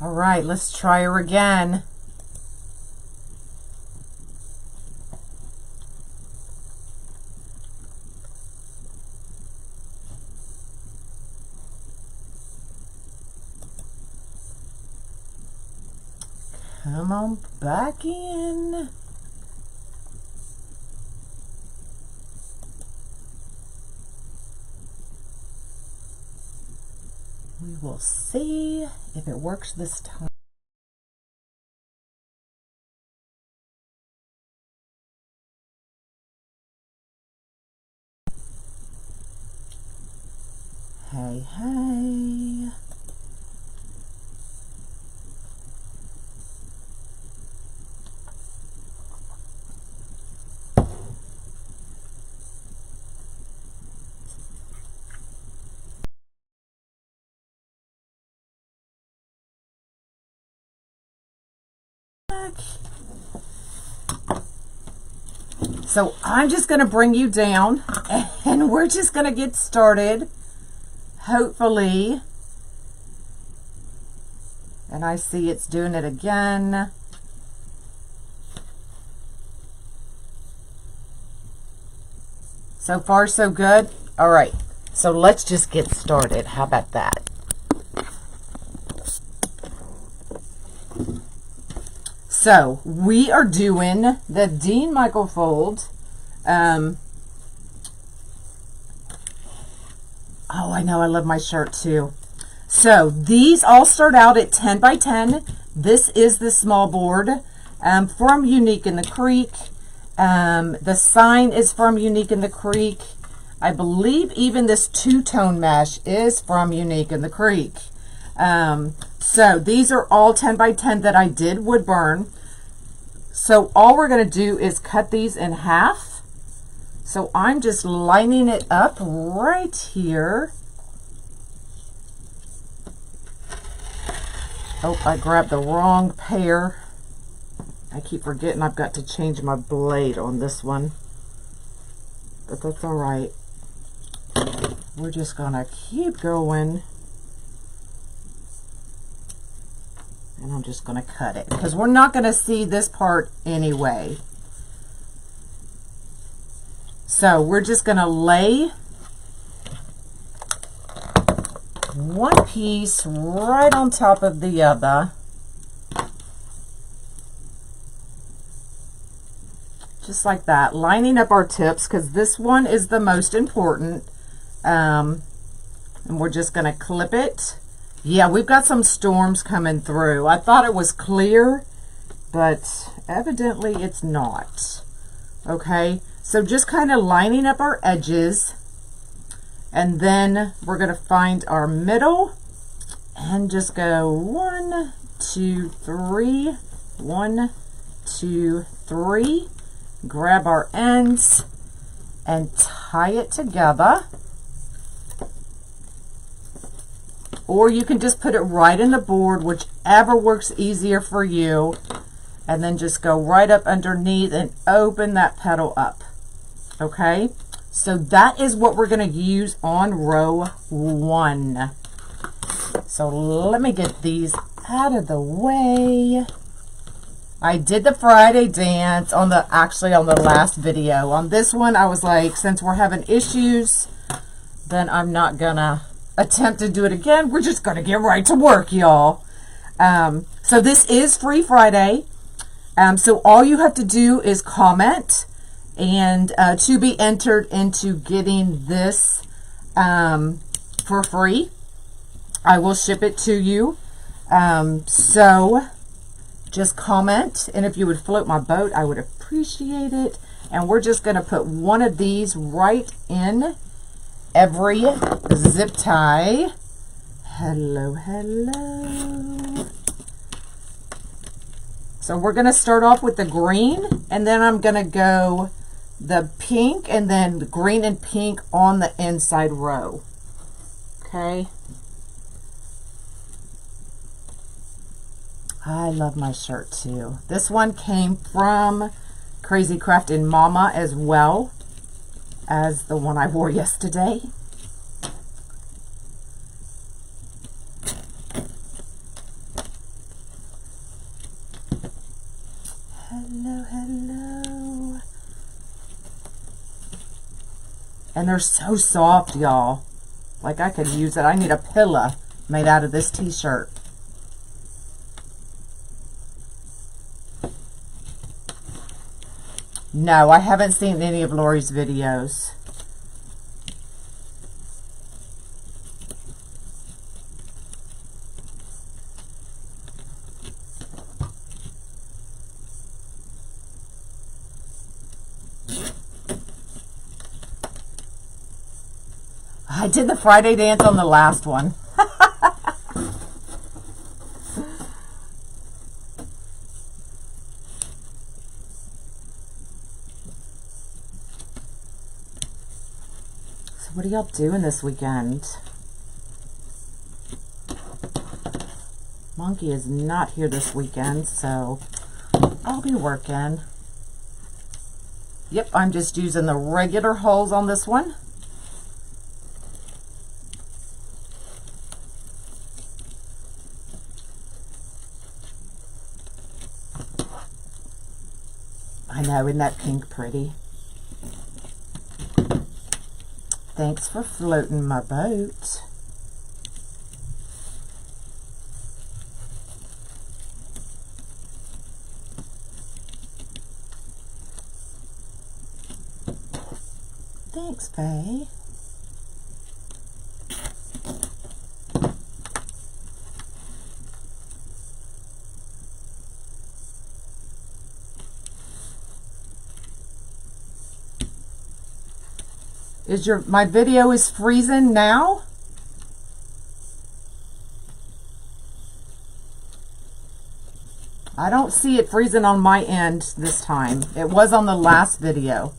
All right, let's try her again. Come on back in. We will see if it works this time. Hey, hey. So I'm just going to bring you down and we're just going to get started, hopefully. And I see it's doing it again. So far, so good. All right, so let's just get started. How about that? So we are doing the Dean Michael fold. Oh, I know, I love my shirt too. So these all start out at 10 by 10. This is the small board from Unique in the Creek. The sign is from Unique in the Creek. I believe even this two-tone mesh is from Unique in the Creek. So these are all 10 by 10 that I did wood burn. So all we're going to do is cut these in half. So I'm just lining it up right here. Oh, I grabbed the wrong pair. I keep forgetting I've got to change my blade on this one. But that's all right. We're just going to keep going. And I'm just going to cut it because we're not going to see this part anyway. So we're just going to lay one piece right on top of the other. Just like that, lining up our tips because this one is the most important. And we're just going to clip it. Yeah, we've got some storms coming through. I thought it was clear, but evidently it's not. Okay, so just kind of lining up our edges, and then we're going to find our middle and just go 1, 2, 3, 1, 2, 3. Grab our ends and tie it together. Or you can just put it right in the board, whichever works easier for you. And then just go right up underneath and open that petal up. Okay? So that is what we're going to use on row 1. So let me get these out of the way. I did the Friday dance on the last video. On this one, I was like, since we're having issues, then I'm not gonna attempt to do it again. We're just gonna get right to work, y'all. So this is Free Friday. So all you have to do is comment and to be entered into getting this for free. I will ship it to you. So just comment, and if you would float my boat, I would appreciate it. And we're just going to put one of these right in every zip tie. Hello, hello. So we're going to start off with the green, and then I'm going to go the pink, and then the green and pink on the inside row. Okay. I love my shirt too. This one came from Crazy Crafting Mama as well as the one I wore yesterday. Hello, hello. And they're so soft, y'all. Like I could use it. I need a pillow made out of this t-shirt. No, I haven't seen any of Lori's videos. I did the Friday dance on the last one. So what are y'all doing this weekend? Monkey is not here this weekend, so I'll be working. Yep, I'm just using the regular holes on this one. I know, isn't that pink pretty? Thanks for floating my boat. Thanks, Faye. My video is freezing now? I don't see it freezing on my end this time. It was on the last video.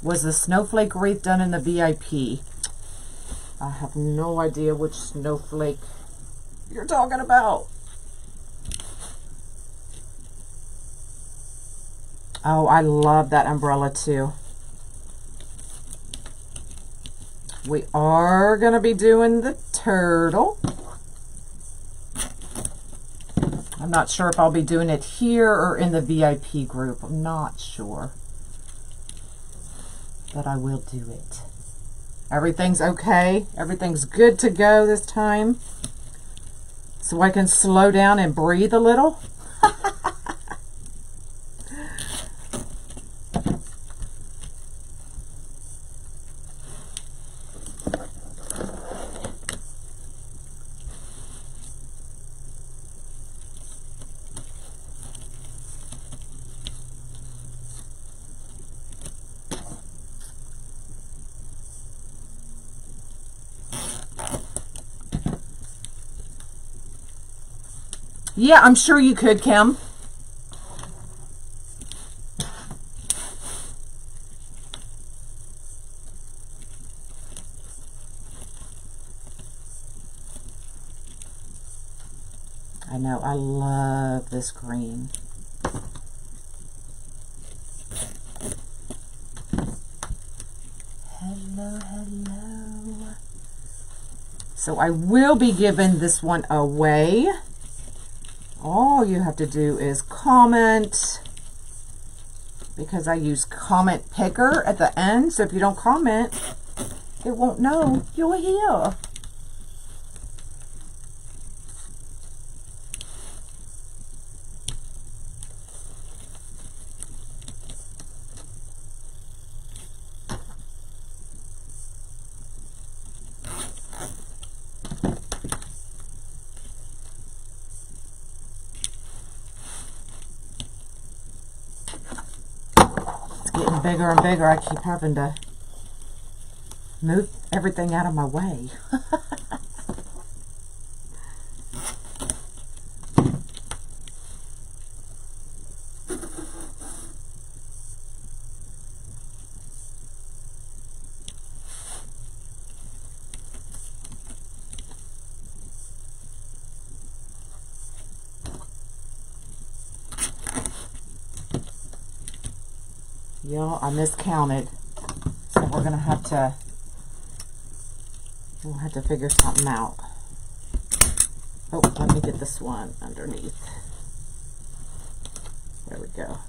Was the snowflake wreath done in the VIP? I have no idea which snowflake you're talking about. Oh, I love that umbrella too. We are going to be doing the turtle. I'm not sure if I'll be doing it here or in the VIP group. I'm not sure. But I will do it. Everything's okay. Everything's good to go this time. So I can slow down and breathe a little. Yeah, I'm sure you could, Kim. I know, I love this green. Hello, hello. So I will be giving this one away. All you have to do is comment, because I use comment picker at the end. So if you don't comment, it won't know you're here. Getting bigger and bigger. I keep having to move everything out of my way. Y'all, I miscounted, so we'll have to figure something out. Oh, let me get this one underneath. There we go.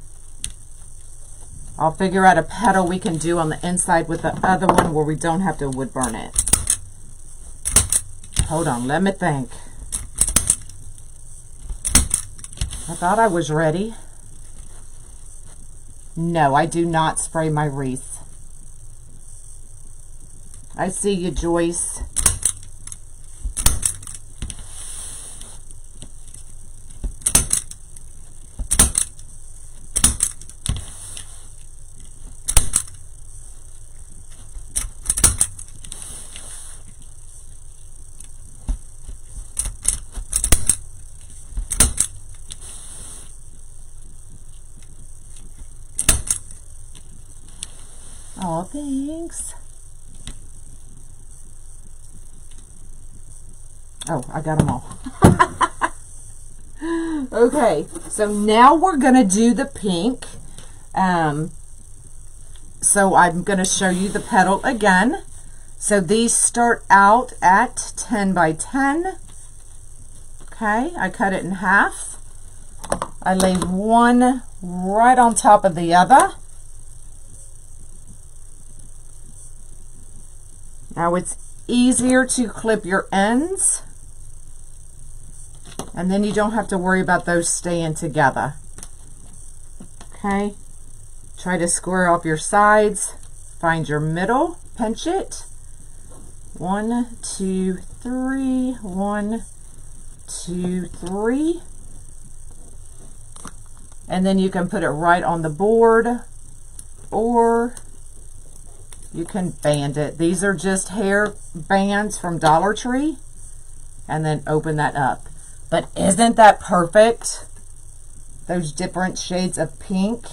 I'll figure out a petal we can do on the inside with the other one where we don't have to wood burn it. Hold on, let me think. I thought I was ready. No, I do not spray my wreath. I see you, Joyce. Oh, thanks. Oh, I got them all. Okay, so now we're going to do the pink. So I'm going to show you the petal again. So these start out at 10 by 10. Okay, I cut it in half. I lay one right on top of the other. Now it's easier to clip your ends, and then you don't have to worry about those staying together. Okay, try to square off your sides, find your middle, pinch it. 1, 2, 3, 1, 2, 3. And then you can put it right on the board, or you can band it. These are just hair bands from Dollar Tree. And then open that up. But isn't that perfect? Those different shades of pink.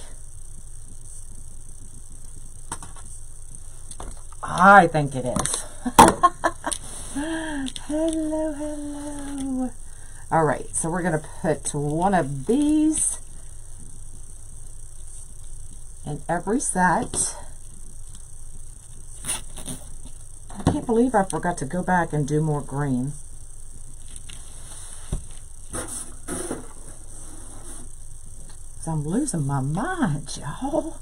I think it is. Hello, hello. All right, so we're going to put one of these in every set. I can't believe I forgot to go back and do more green. So I'm losing my mind, y'all.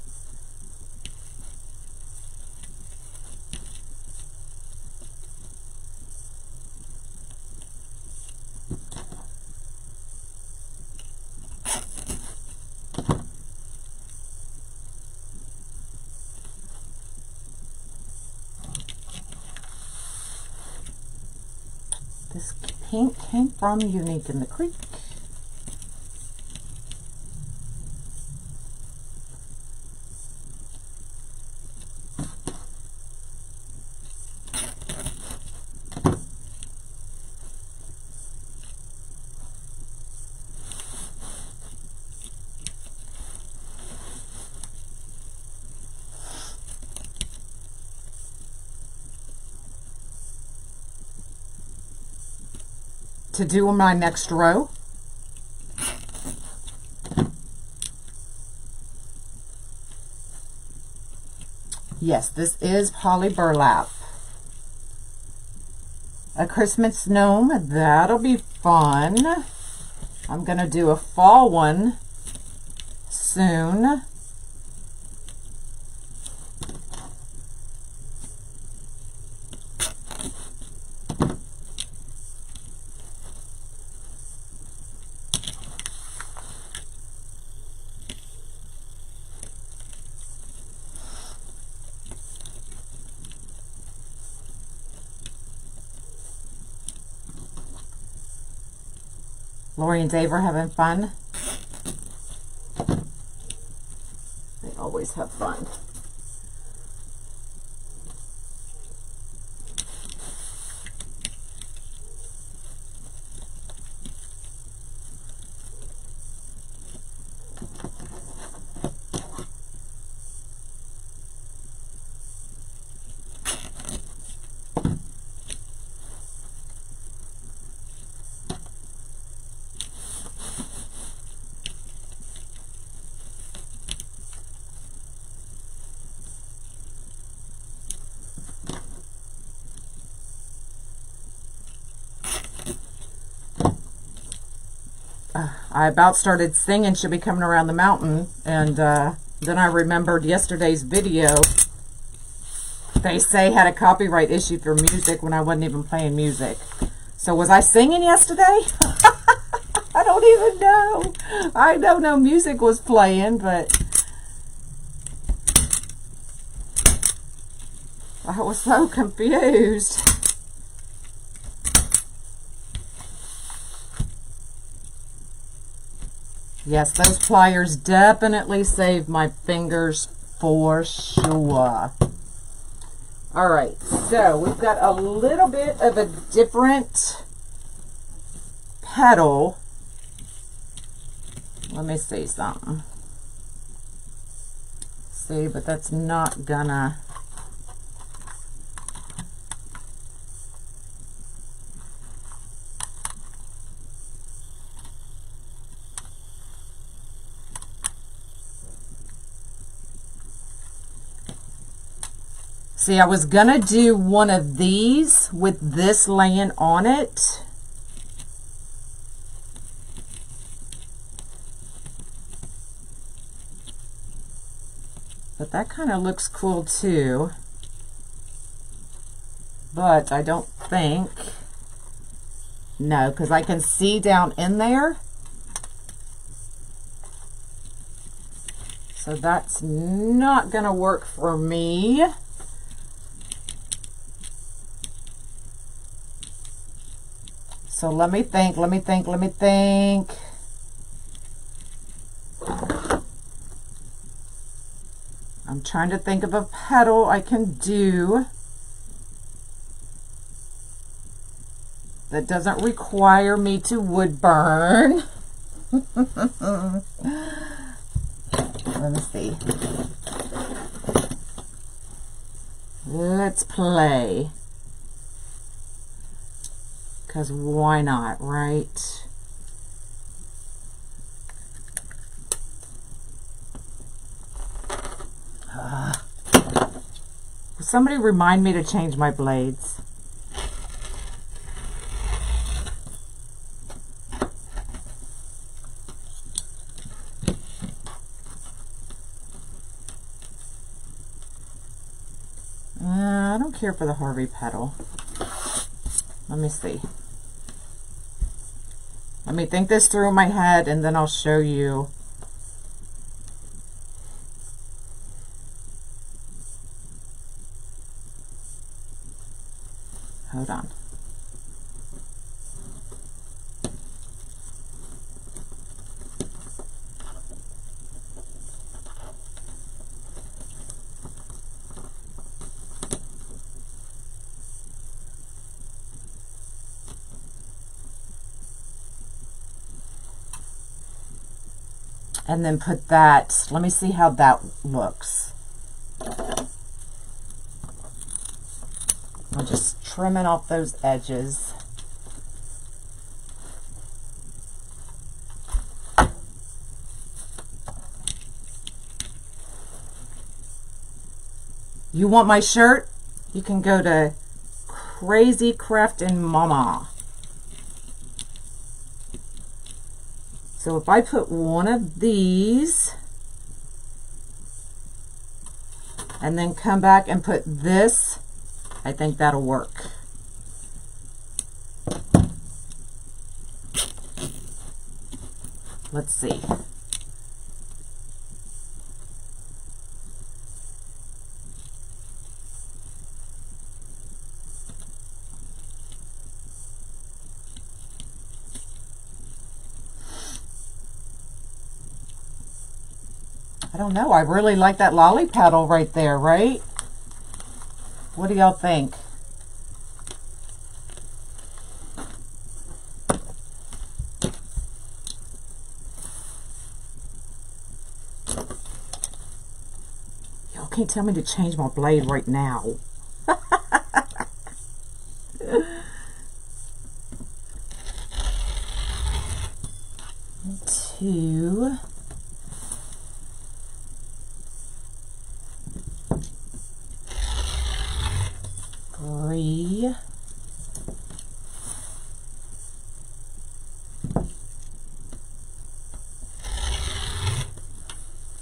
This pink came from Unique in the Creek. To do my next row, yes, this is poly burlap. A Christmas gnome, that'll be fun. I'm gonna do a fall one soon. Lori and Dave are having fun. They always have fun. I about started singing She'll Be Coming Around the Mountain, and then I remembered yesterday's video. They say had a copyright issue for music when I wasn't even playing music. So was I singing yesterday? I don't even know. I don't know music was playing, but I was so confused. Yes, those pliers definitely saved my fingers for sure. All right, so we've got a little bit of a different petal. Let me see something. See, but that's not gonna... See, I was gonna do one of these with this laying on it. But that kind of looks cool too. But I don't think, no, because I can see down in there. So that's not gonna work for me. So let me think. I'm trying to think of a petal I can do that doesn't require me to wood burn. Let me see. Let's play. Because why not, right? Will somebody remind me to change my blades? I don't care for the Harvey petal. Let me see. Let me think this through in my head, and then I'll show you. Hold on. And then put that, let me see how that looks. I'm just trimming off those edges. You want my shirt? You can go to Crazy Craftin' Mama. So if I put one of these and then come back and put this, I think that'll work. Let's see. I don't know. I really like that lolly petal right there, right? What do y'all think? Y'all can't tell me to change my blade right now. Two. Three.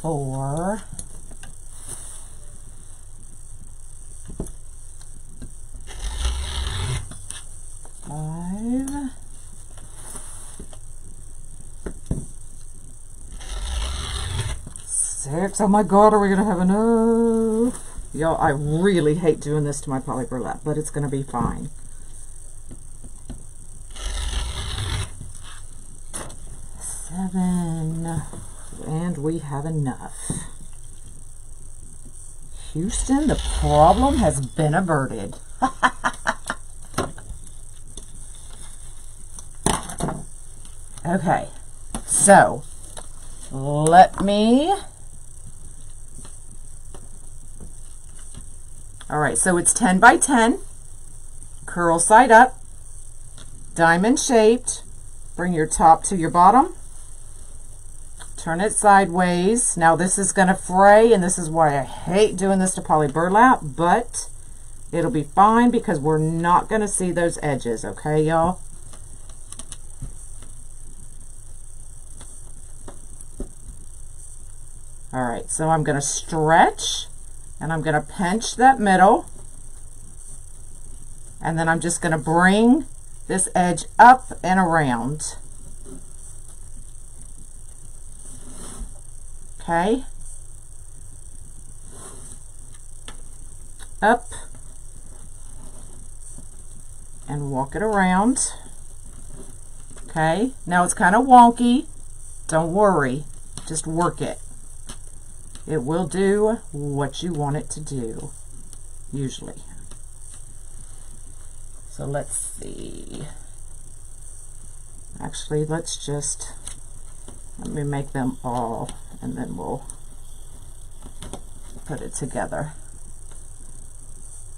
4, 5, 6. Oh my God, are we gonna have enough? Y'all, I really hate doing this to my poly burlap, but it's gonna be fine. 7, and we have enough. Houston, the problem has been averted. Okay, so let me, all right, so it's 10 by 10, curl side up, diamond shaped, bring your top to your bottom, turn it sideways. Now this is going to fray, and this is why I hate doing this to poly burlap, but it'll be fine because we're not going to see those edges, okay, y'all? All right, so I'm going to stretch, and I'm going to pinch that middle, and then I'm just going to bring this edge up and around. Okay, up and walk it around. Okay, now it's kind of wonky. Don't worry, just work it. It will do what you want it to do, usually. So let's see. Actually, let me make them all, and then we'll put it together.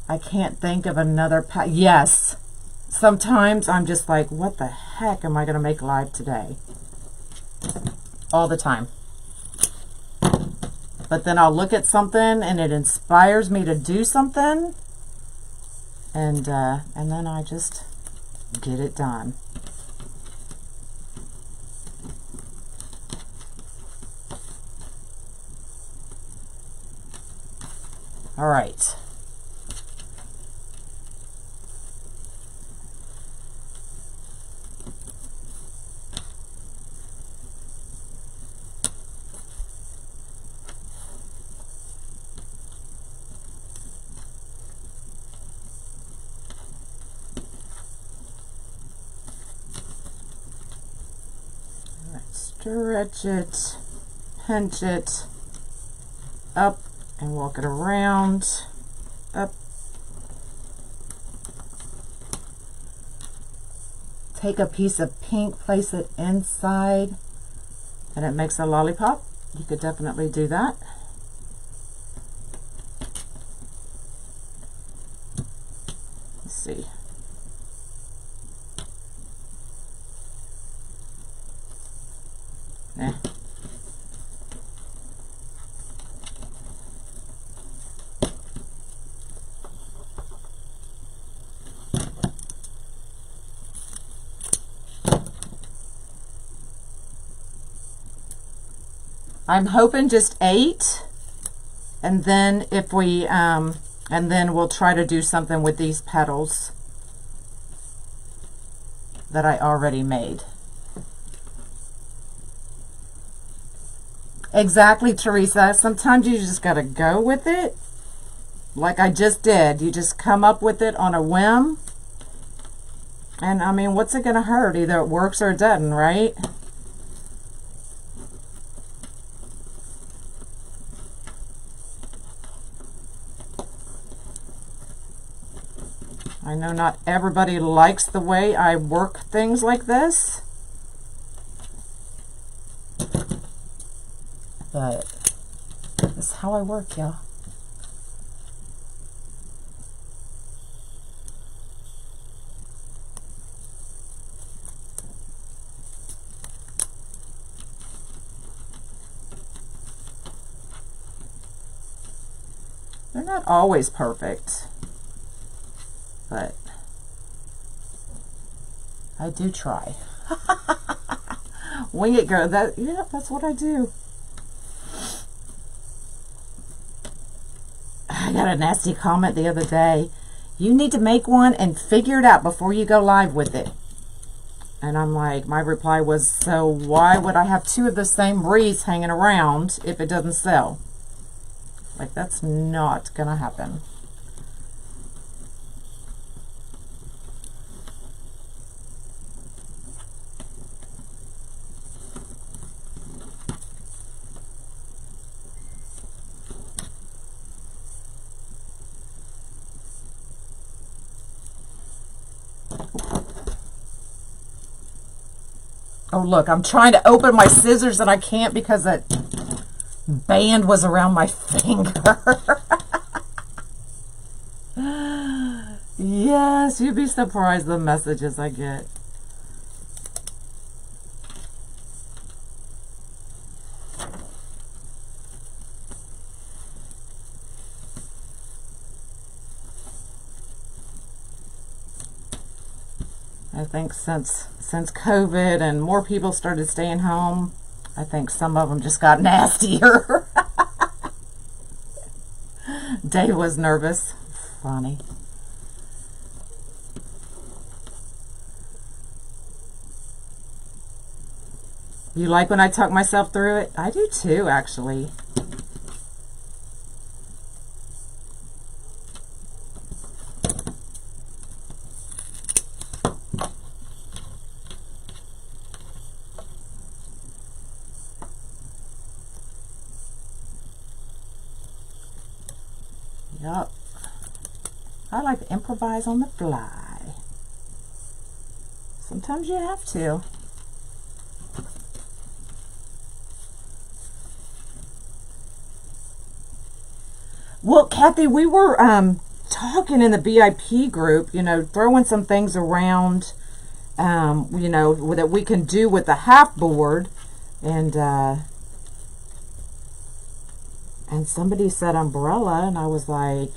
I can't think of another yes. Sometimes I'm just like, what the heck am I going to make live today? All the time. But then I'll look at something and it inspires me to do something, and then I just get it done. All right. Stretch it, pinch it, up and walk it around, up. Take a piece of pink, place it inside, and it makes a lollipop. You could definitely do that. Let's see. Eh. I'm hoping just 8, and then if we and then we'll try to do something with these petals that I already made. Exactly, Teresa. Sometimes you just got to go with it, like I just did. You just come up with it on a whim. And I mean, what's it going to hurt? Either it works or it doesn't, right? I know not everybody likes the way I work things like this, but this is how I work, y'all. They're not always perfect, but I do try. Wing it, girl. Yeah, that's what I do. I got a nasty comment the other day. You need to make one and figure it out before you go live with it. And I'm like, my reply was, so why would I have 2 of the same wreaths hanging around if it doesn't sell? Like, that's not gonna happen. Oh, look, I'm trying to open my scissors and I can't because that band was around my finger. Yes, you'd be surprised the messages I get. I think since COVID and more people started staying home, I think some of them just got nastier. Dave was nervous. Funny. You like when I talk myself through it? I do too, actually. Yep. I like to improvise on the fly. Sometimes you have to. Well, Kathy, we were talking in the VIP group, you know, throwing some things around, you know, that we can do with the half board, and somebody said umbrella, and I was like,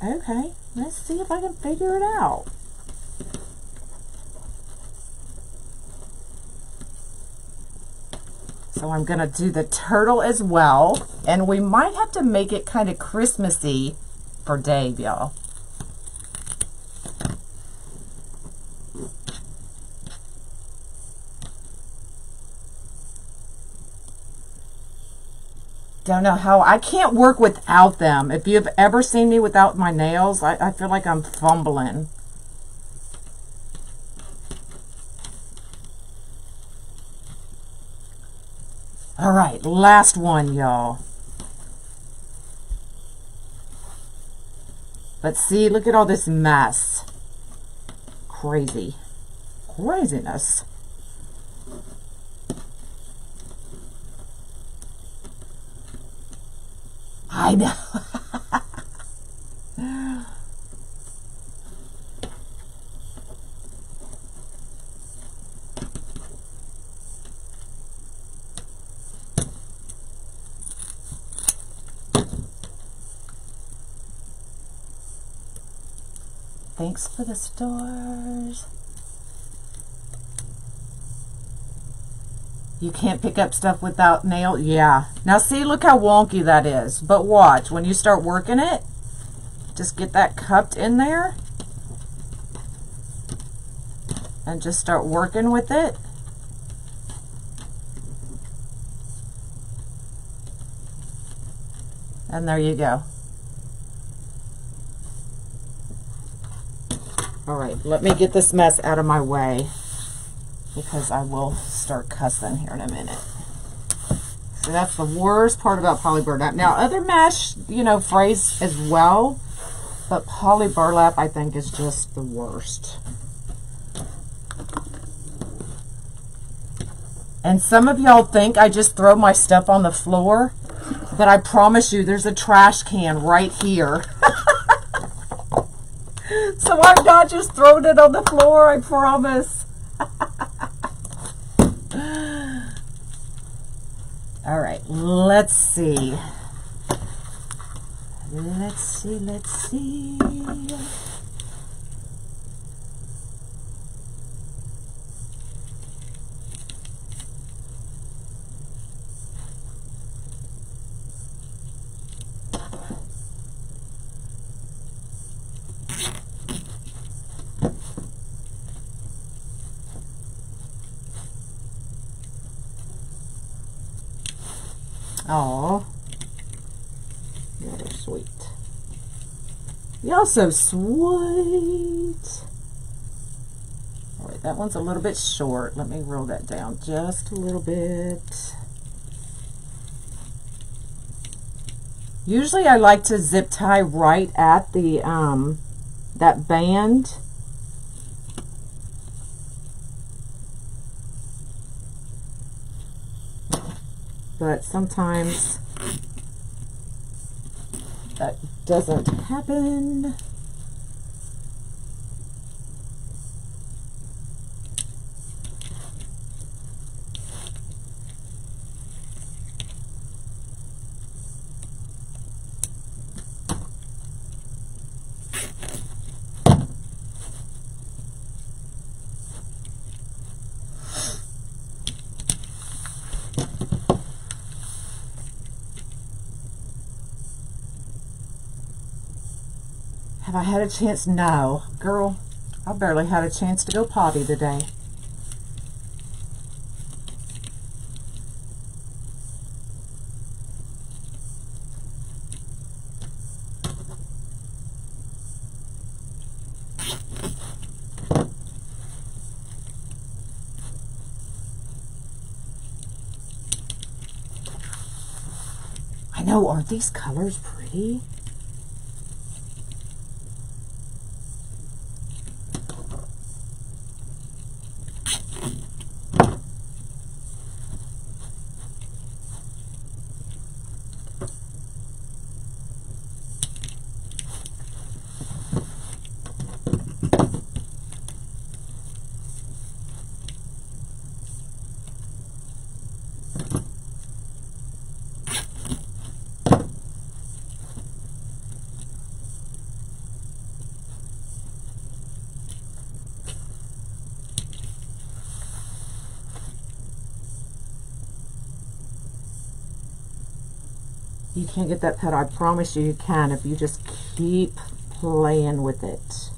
okay, let's see if I can figure it out. So I'm going to do the turtle as well, and we might have to make it kind of Christmassy for Dave, y'all. Don't know how. I can't work without them. If you've ever seen me without my nails, I feel like I'm fumbling. All right, last one, y'all. But see, look at all this mess. Crazy. Craziness. I know. Thanks for the stars. You can't pick up stuff without nail? Yeah. Now see, look how wonky that is. But watch, when you start working it, just get that cupped in there. And just start working with it. And there you go. All right, let me get this mess out of my way, because I will start cussing here in a minute. So that's the worst part about poly burlap. Now, other mesh, you know, frays as well, but poly burlap, I think, is just the worst. And some of y'all think I just throw my stuff on the floor, but I promise you there's a trash can right here. So I'm not just throwing it on the floor, I promise. All right, let's see. Let's see. Oh, you're sweet. Y'all so sweet. All right, that one's a little bit short. Let me roll that down just a little bit. Usually I like to zip tie right at the that band. But sometimes that doesn't happen. Have I had a chance? No. Girl, I barely had a chance to go potty today. I know, aren't these colors pretty? You can't get that petal. I promise you, you can if you just keep playing with it.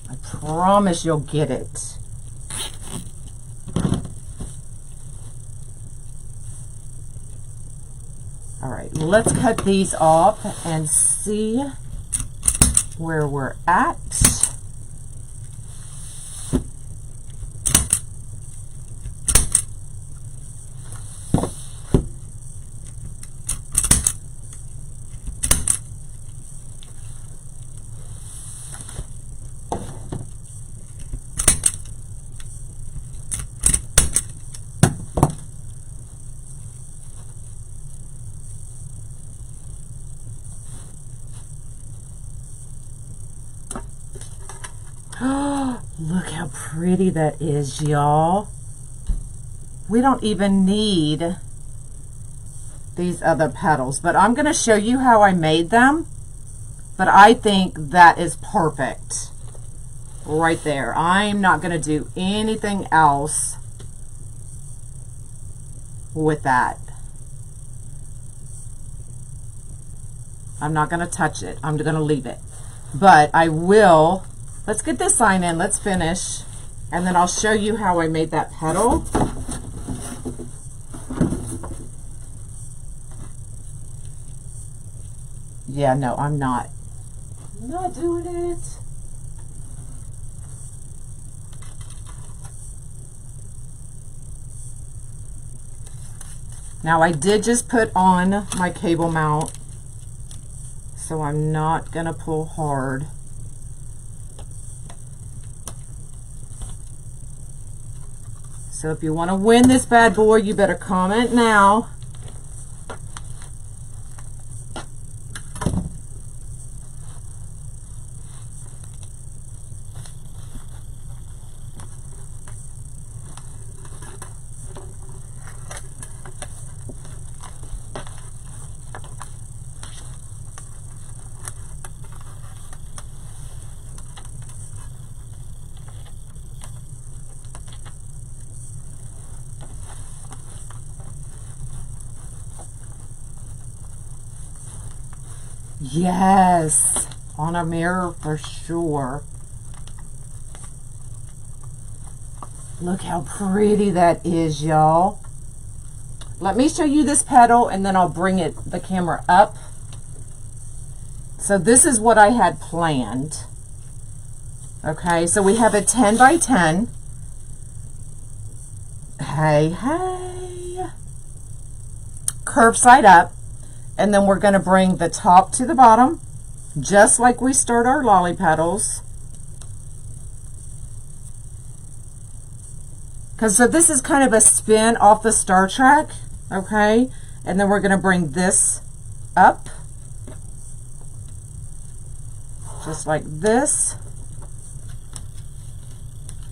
I promise you'll get it. All right, let's cut these off and see where we're at. Look how pretty that is, y'all. We don't even need these other petals, but I'm going to show you how I made them. But I think that is perfect right there. I'm not going to do anything else with that. I'm not going to touch it. I'm going to leave it. But I will. Let's get this sign in. Let's finish. And then I'll show you how I made that petal. Yeah, no, I'm not doing it. Now I did just put on my cable mount, so I'm not going to pull hard. So if you want to win this bad boy, you better comment now. Yes, on a mirror for sure. Look how pretty that is, y'all. let me show you this petal and then I'll bring the camera up. So this is what I had planned. Okay, so we have a 10 by 10. Hey, hey. Curve side up. And then we're going to bring the top to the bottom, just like we start our lolly petals. So this is kind of a spin off the Star Trek, okay? And then we're going to bring this up, just like this,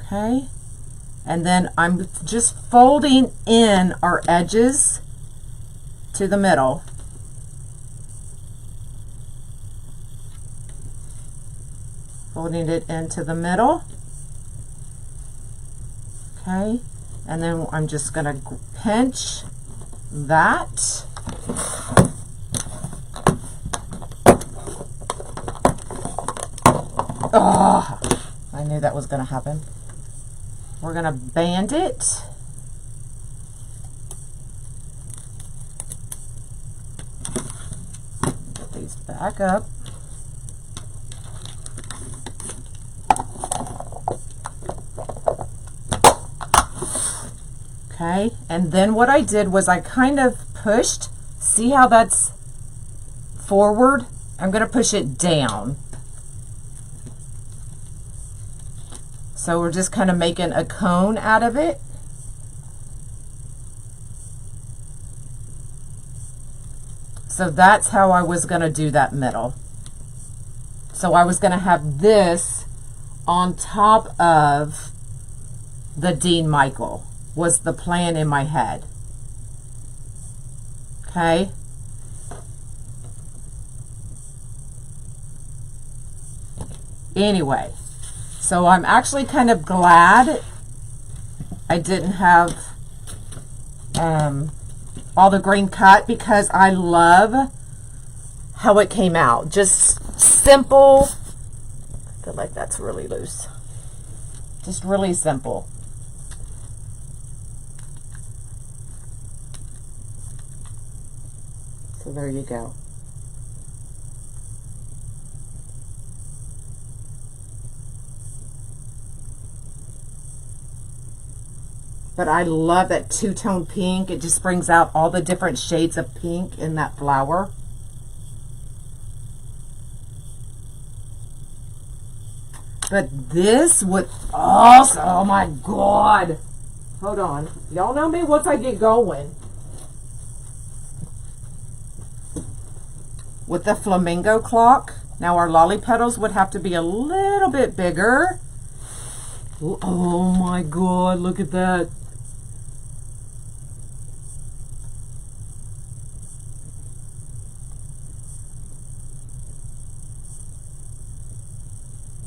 okay? And then I'm just folding in our edges to the middle. Folding it into the middle. Okay, and then I'm just going to pinch that. Oh, I knew that was going to happen. We're going to band it. Get these back up. Okay, and then what I did was I kind of pushed, see how that's forward? I'm going to push it down. So we're just kind of making a cone out of it. So that's how I was going to do that middle. So I was going to have this on top of the Dean Michael. Was the plan in my head. Okay. Anyway, so I'm actually kind of glad I didn't have all the green cut, because I love how it came out. Just simple. I feel like that's really loose. Just really simple. So there you go. But I love that two-tone pink. It just brings out all the different shades of pink in that flower. But this would also, oh my God. Hold on. Y'all know me once I get going. With the flamingo clock. Now our lolly petals would have to be a little bit bigger. Oh my God, look at that.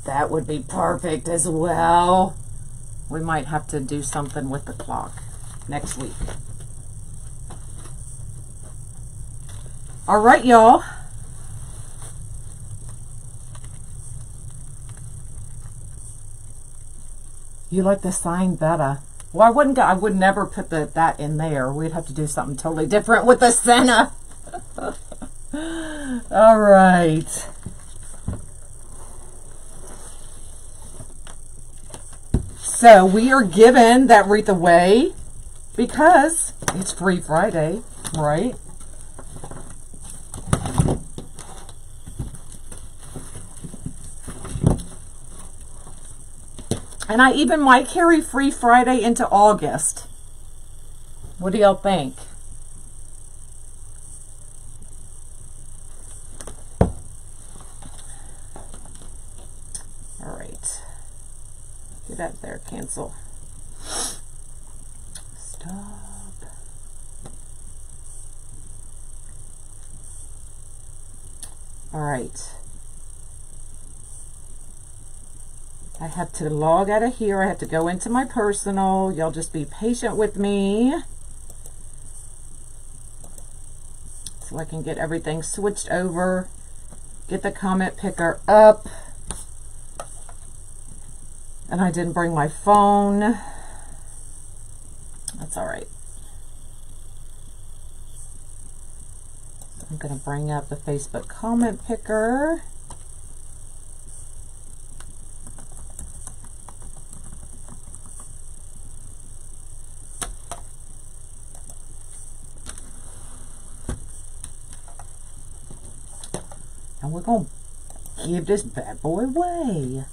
That would be perfect as well. We might have to do something with the clock next week. All right, y'all. You like the sign better? Well, I would never put that in there. We'd have to do something totally different with the Senna. All right. So we are giving that wreath away because it's Free Friday, right? And I even might carry Free Friday into August. What do y'all think? All right. Get that there, cancel. Stop. All right. I have to log out of here. I have to go into my personal. Y'all just be patient with me so I can get everything switched over. Get the comment picker up. And I didn't bring my phone. That's all right. I'm going to bring up the Facebook comment picker. And we're going to give this bad boy away.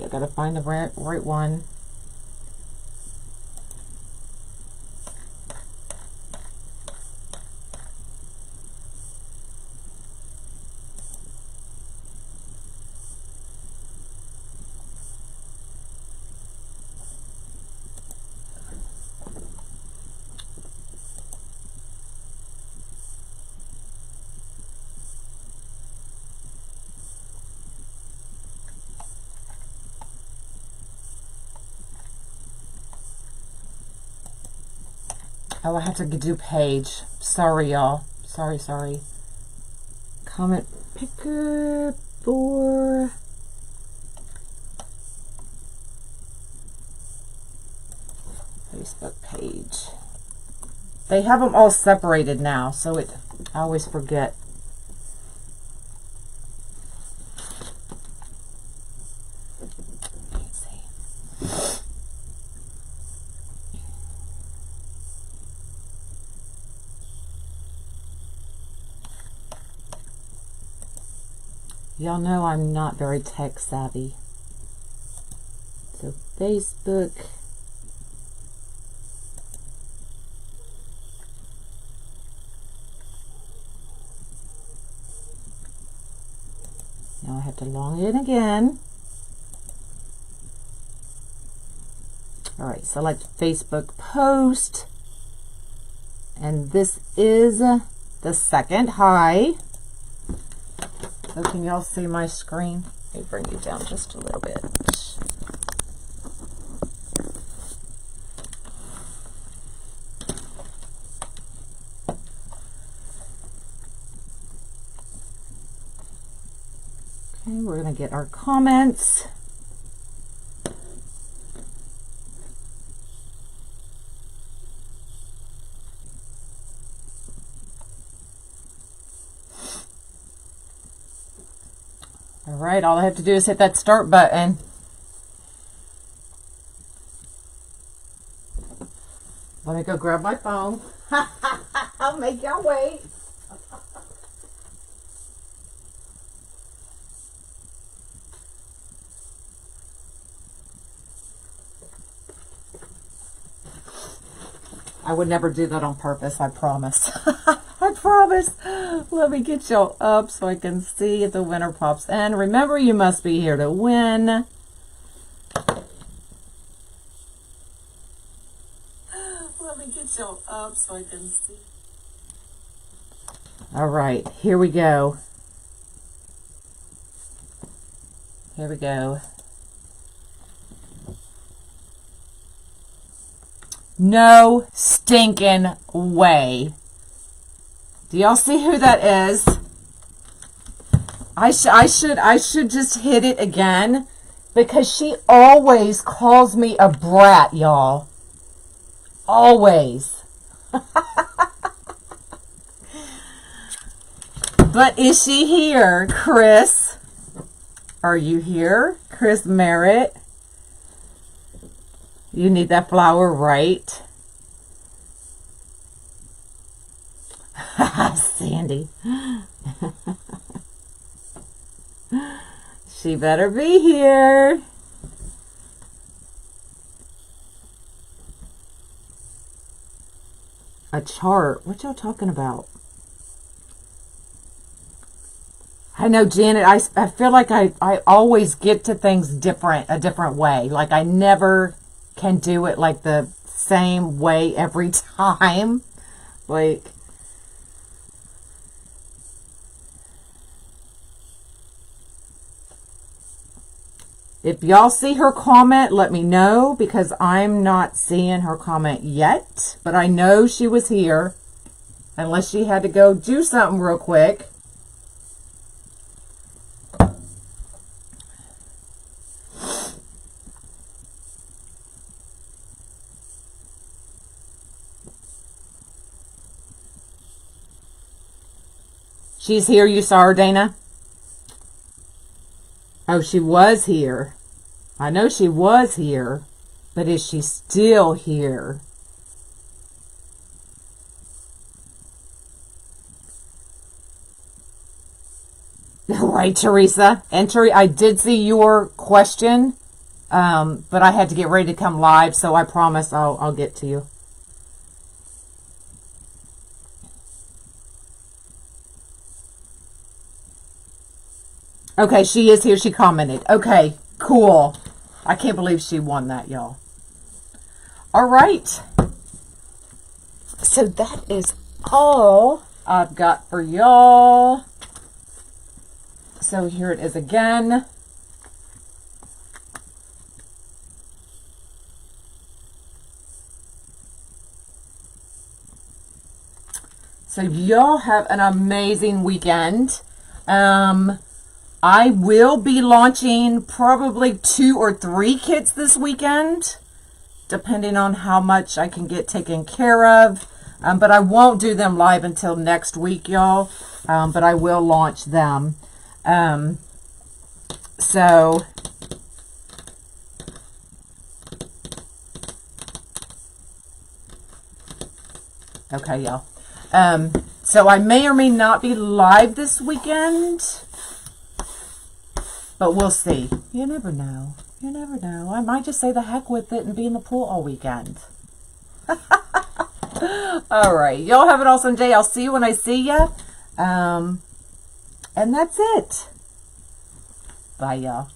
I gotta find the right one. Oh, I have to do page. Sorry, y'all. Sorry. Comment picker for Facebook page. They have them all separated now, so I always forget. Let's see. Y'all know I'm not very tech savvy. So Facebook. Now I have to log in again. All right, select Facebook post. And this is the second. Hi. So can y'all see my screen? Let me bring you down just a little bit. Okay, we're going to get our comments. All right, all I have to do is hit that start button. Let me go grab my phone. I'll make y'all wait. I would never do that on purpose, I promise. I promise. Let me get y'all up so I can see if the winner pops in. Remember, you must be here to win. Let me get y'all up so I can see. All right, here we go. Here we go. No stinking way. Do y'all see who that is? I should just hit it again because she always calls me a brat, y'all. Always. But is she here? Chris, are you here? Chris Merritt. You need that flower, right? Sandy. She better be here. A chart? What y'all talking about? I know, Janet, I feel like I always get to things a different way. Like I never can do it like the same way every time. Like, if y'all see her comment, let me know because I'm not seeing her comment yet. But I know she was here unless she had to go do something real quick. She's here. You saw her, Dana? Oh, she was here. I know she was here. But is she still here? Right, Teresa. And I did see your question, but I had to get ready to come live, so I promise I'll get to you. Okay, she is here. She commented. Okay, cool. I can't believe she won that, y'all. All right. So that is all I've got for y'all. So here it is again. So y'all have an amazing weekend. I will be launching probably 2 or 3 kits this weekend, depending on how much I can get taken care of. But I won't do them live until next week, y'all. But I will launch them. So okay, y'all. So I may or may not be live this weekend, but we'll see. You never know. You never know. I might just say the heck with it and be in the pool all weekend. All right. Y'all have an awesome day. I'll see you when I see you. And that's it. Bye, y'all.